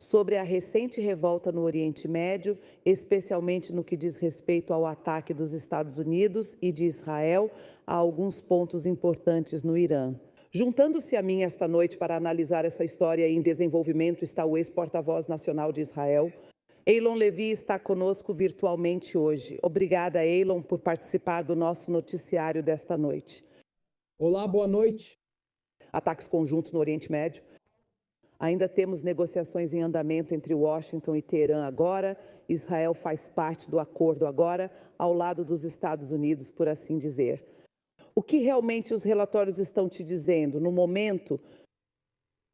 sobre a recente revolta no Oriente Médio, especialmente no que diz respeito ao ataque dos Estados Unidos e de Israel a alguns pontos importantes no Irã. Juntando-se a mim esta noite para analisar essa história em desenvolvimento está o ex-porta-voz nacional de Israel. Eylon Levi está conosco virtualmente hoje. Obrigada, Eylon, por participar do nosso noticiário desta noite. Olá, boa noite. Ataques conjuntos no Oriente Médio. Ainda temos negociações em andamento entre Washington e Teherã agora. Israel faz parte do acordo agora, ao lado dos Estados Unidos, por assim dizer. O que realmente os relatórios estão te dizendo? No momento,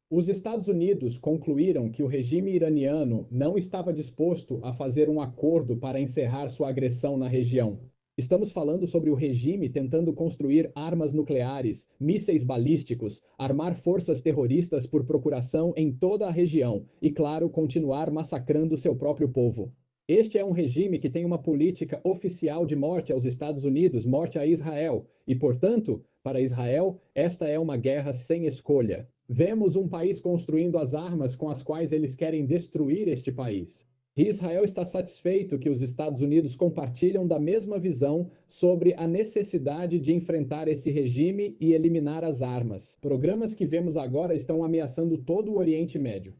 os Estados Unidos concluíram que o regime iraniano não estava disposto a fazer um acordo para encerrar sua agressão na região. Estamos falando sobre o regime tentando construir armas nucleares, mísseis balísticos, armar forças terroristas por procuração em toda a região e, claro, continuar massacrando seu próprio povo. Este é um regime que tem uma política oficial de morte aos Estados Unidos, morte a Israel, e, portanto, para Israel, esta é uma guerra sem escolha. Vemos um país construindo as armas com as quais eles querem destruir este país. Israel está satisfeito que os Estados Unidos compartilham da mesma visão sobre a necessidade de enfrentar esse regime e eliminar as armas. Programas que vemos agora estão ameaçando todo o Oriente Médio,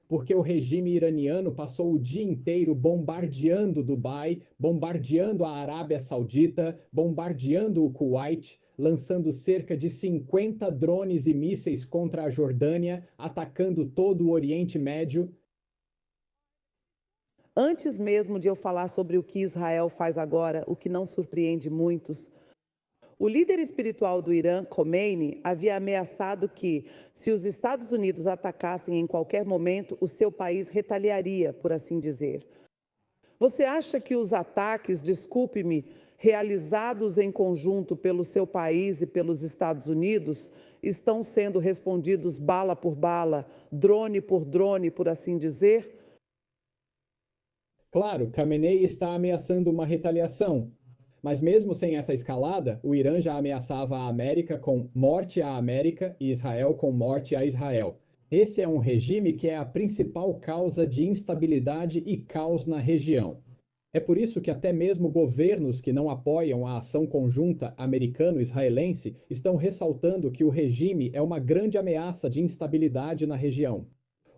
porque o regime iraniano passou o dia inteiro bombardeando Dubai, bombardeando a Arábia Saudita, bombardeando o Kuwait, lançando cerca de 50 drones e mísseis contra a Jordânia, atacando todo o Oriente Médio. antes mesmo de eu falar sobre o que Israel faz agora, o que não surpreende muitos, o líder espiritual do Irã, Khomeini, havia ameaçado que, se os Estados Unidos atacassem em qualquer momento, o seu país retaliaria, por assim dizer. Você acha que os ataques, desculpe-me, realizados em conjunto pelo seu país e pelos Estados Unidos, estão sendo respondidos bala por bala, drone, por assim dizer? Claro, Khamenei está ameaçando uma retaliação, mas mesmo sem essa escalada, o Irã já ameaçava a América com morte à América e Israel com morte a Israel. Esse é um regime que é a principal causa de instabilidade e caos na região. É por isso que até mesmo governos que não apoiam a ação conjunta americano-israelense estão ressaltando que o regime é uma grande ameaça de instabilidade na região,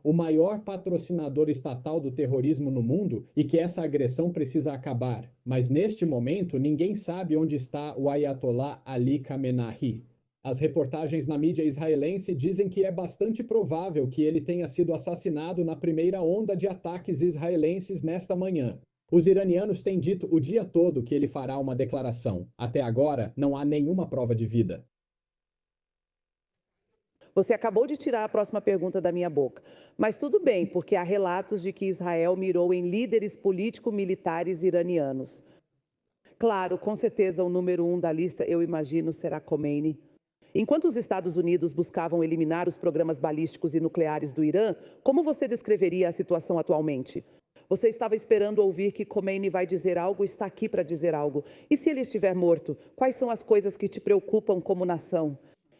o maior patrocinador estatal do terrorismo no mundo e que essa agressão precisa acabar. Mas neste momento, ninguém sabe onde está o Ayatollah Ali Khamenei. As reportagens na mídia israelense dizem que é bastante provável que ele tenha sido assassinado na primeira onda de ataques israelenses nesta manhã. Os iranianos têm dito o dia todo que ele fará uma declaração. Até agora, não há nenhuma prova de vida. Você acabou de tirar a próxima pergunta da minha boca. Mas tudo bem, porque há relatos de que Israel mirou em líderes político-militares iranianos. Claro, com certeza o número 1 da lista, eu imagino, será Khomeini. Enquanto os Estados Unidos buscavam eliminar os programas balísticos e nucleares do Irã, como você descreveria a situação atualmente? Você estava esperando ouvir que Khomeini vai dizer algo, está aqui para dizer algo. E se ele estiver morto, quais são as coisas que te preocupam como nação?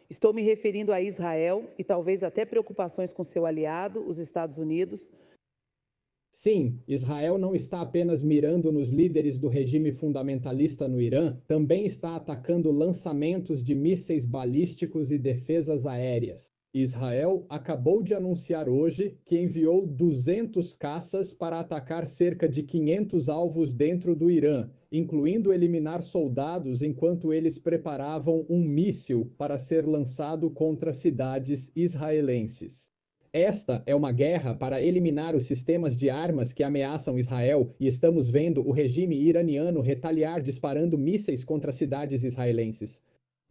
Estou me referindo a Israel e talvez até preocupações com seu aliado, os Estados Unidos. Sim, Israel não está apenas mirando nos líderes do regime fundamentalista no Irã, também está atacando lançamentos de mísseis balísticos e defesas aéreas. Israel acabou de anunciar hoje que enviou 200 caças para atacar cerca de 500 alvos dentro do Irã, incluindo eliminar soldados enquanto eles preparavam um míssil para ser lançado contra cidades israelenses. Esta é uma guerra para eliminar os sistemas de armas que ameaçam Israel e estamos vendo o regime iraniano retaliar disparando mísseis contra cidades israelenses.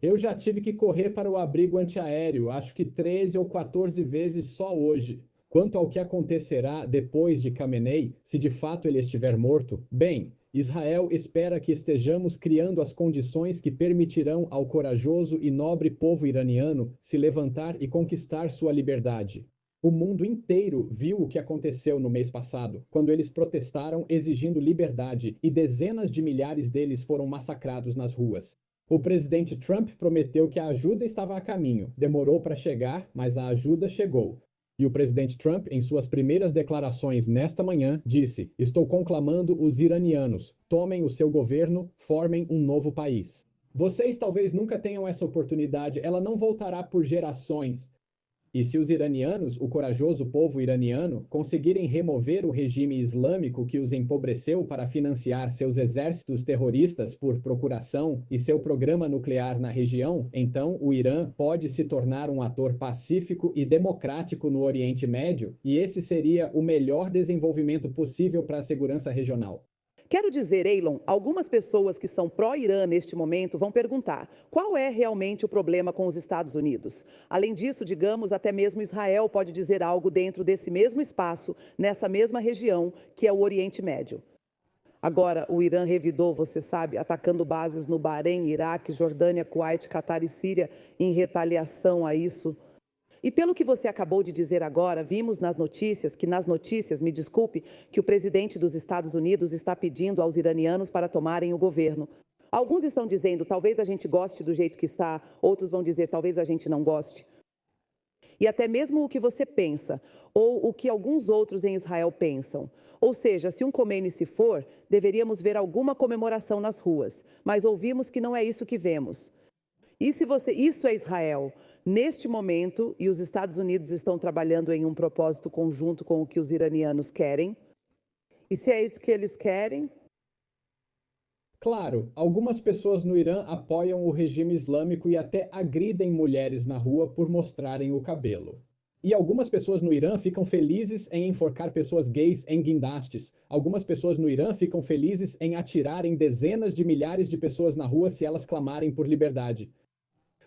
Eu já tive que correr para o abrigo antiaéreo, acho que 13 ou 14 vezes só hoje. Quanto ao que acontecerá depois de Khamenei, se de fato ele estiver morto, bem, Israel espera que estejamos criando as condições que permitirão ao corajoso e nobre povo iraniano se levantar e conquistar sua liberdade. O mundo inteiro viu o que aconteceu no mês passado, quando eles protestaram exigindo liberdade e dezenas de milhares deles foram massacrados nas ruas. O presidente Trump prometeu que a ajuda estava a caminho. Demorou para chegar, mas a ajuda chegou. E o presidente Trump, em suas primeiras declarações nesta manhã, disse: "Estou conclamando os iranianos, tomem o seu governo, formem um novo país." Vocês talvez nunca tenham essa oportunidade, ela não voltará por gerações. E se os iranianos, o corajoso povo iraniano, conseguirem remover o regime islâmico que os empobreceu para financiar seus exércitos terroristas por procuração e seu programa nuclear na região, então o Irã pode se tornar um ator pacífico e democrático no Oriente Médio, e esse seria o melhor desenvolvimento possível para a segurança regional. Quero dizer, Eilon, algumas pessoas que são pró-Irã neste momento vão perguntar qual é realmente o problema com os Estados Unidos. Além disso, digamos, até mesmo Israel pode dizer algo dentro desse mesmo espaço, nessa mesma região, que é o Oriente Médio. Agora, o Irã revidou, você sabe, atacando bases no Bahrein, Iraque, Jordânia, Kuwait, Catar e Síria, em retaliação a isso. E pelo que você acabou de dizer agora, vimos nas notícias, me desculpe, que o presidente dos Estados Unidos está pedindo aos iranianos para tomarem o governo. Alguns estão dizendo, talvez a gente goste do jeito que está, outros vão dizer, talvez a gente não goste. E até mesmo o que você pensa, ou o que alguns outros em Israel pensam. Ou seja, se um Khomeini se for, deveríamos ver alguma comemoração nas ruas, mas ouvimos que não é isso que vemos. E se isso é Israel, neste momento, e os Estados Unidos estão trabalhando em um propósito conjunto com o que os iranianos querem? E se é isso que eles querem? Claro, algumas pessoas no Irã apoiam o regime islâmico e até agridem mulheres na rua por mostrarem o cabelo. E algumas pessoas no Irã ficam felizes em enforcar pessoas gays em guindastes. Algumas pessoas no Irã ficam felizes em atirar em dezenas de milhares de pessoas na rua se elas clamarem por liberdade.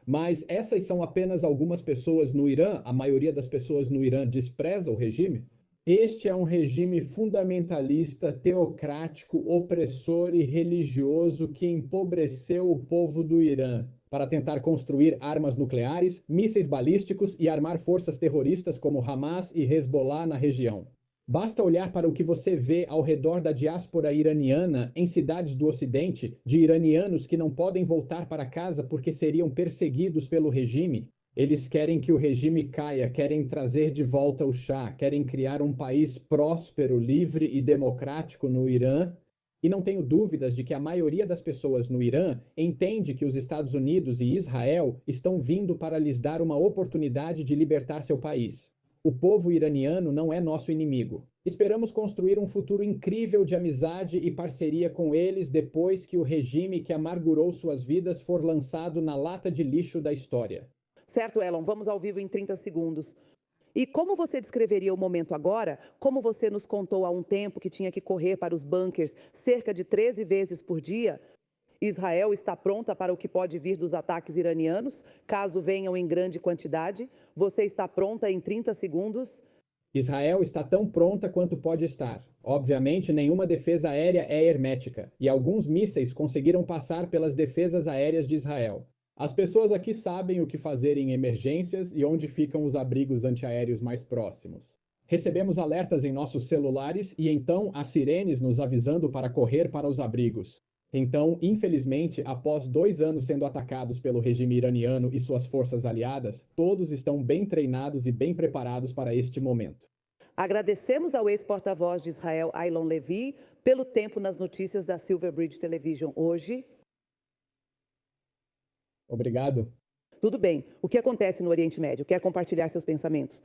Mas essas são apenas algumas pessoas no Irã, a maioria das pessoas no Irã despreza o regime? Este é um regime fundamentalista, teocrático, opressor e religioso que empobreceu o povo do Irã para tentar construir armas nucleares, mísseis balísticos e armar forças terroristas como Hamas e Hezbollah na região. Basta olhar para o que você vê ao redor da diáspora iraniana em cidades do Ocidente, de iranianos que não podem voltar para casa porque seriam perseguidos pelo regime. Eles querem que o regime caia, querem trazer de volta o Shah, querem criar um país próspero, livre e democrático no Irã. E não tenho dúvidas de que a maioria das pessoas no Irã entende que os Estados Unidos e Israel estão vindo para lhes dar uma oportunidade de libertar seu país. O povo iraniano não é nosso inimigo. Esperamos construir um futuro incrível de amizade e parceria com eles depois que o regime que amargurou suas vidas for lançado na lata de lixo da história. Certo, Elon, vamos ao vivo em 30 segundos. E como você descreveria o momento agora? Como você nos contou há um tempo que tinha que correr para os bunkers cerca de 13 vezes por dia? Israel está pronta para o que pode vir dos ataques iranianos, caso venham em grande quantidade? Você está pronta em 30 segundos? Israel está tão pronta quanto pode estar. Obviamente, nenhuma defesa aérea é hermética, e alguns mísseis conseguiram passar pelas defesas aéreas de Israel. As pessoas aqui sabem o que fazer em emergências e onde ficam os abrigos antiaéreos mais próximos. Recebemos alertas em nossos celulares e então há sirenes nos avisando para correr para os abrigos. Então, infelizmente, após 2 anos sendo atacados pelo regime iraniano e suas forças aliadas, todos estão bem treinados e bem preparados para este momento. Agradecemos ao ex-porta-voz de Israel, Eilon Levy, pelo tempo nas notícias da Silverbridge Television hoje. Obrigado. Tudo bem. O que acontece no Oriente Médio? Quer compartilhar seus pensamentos?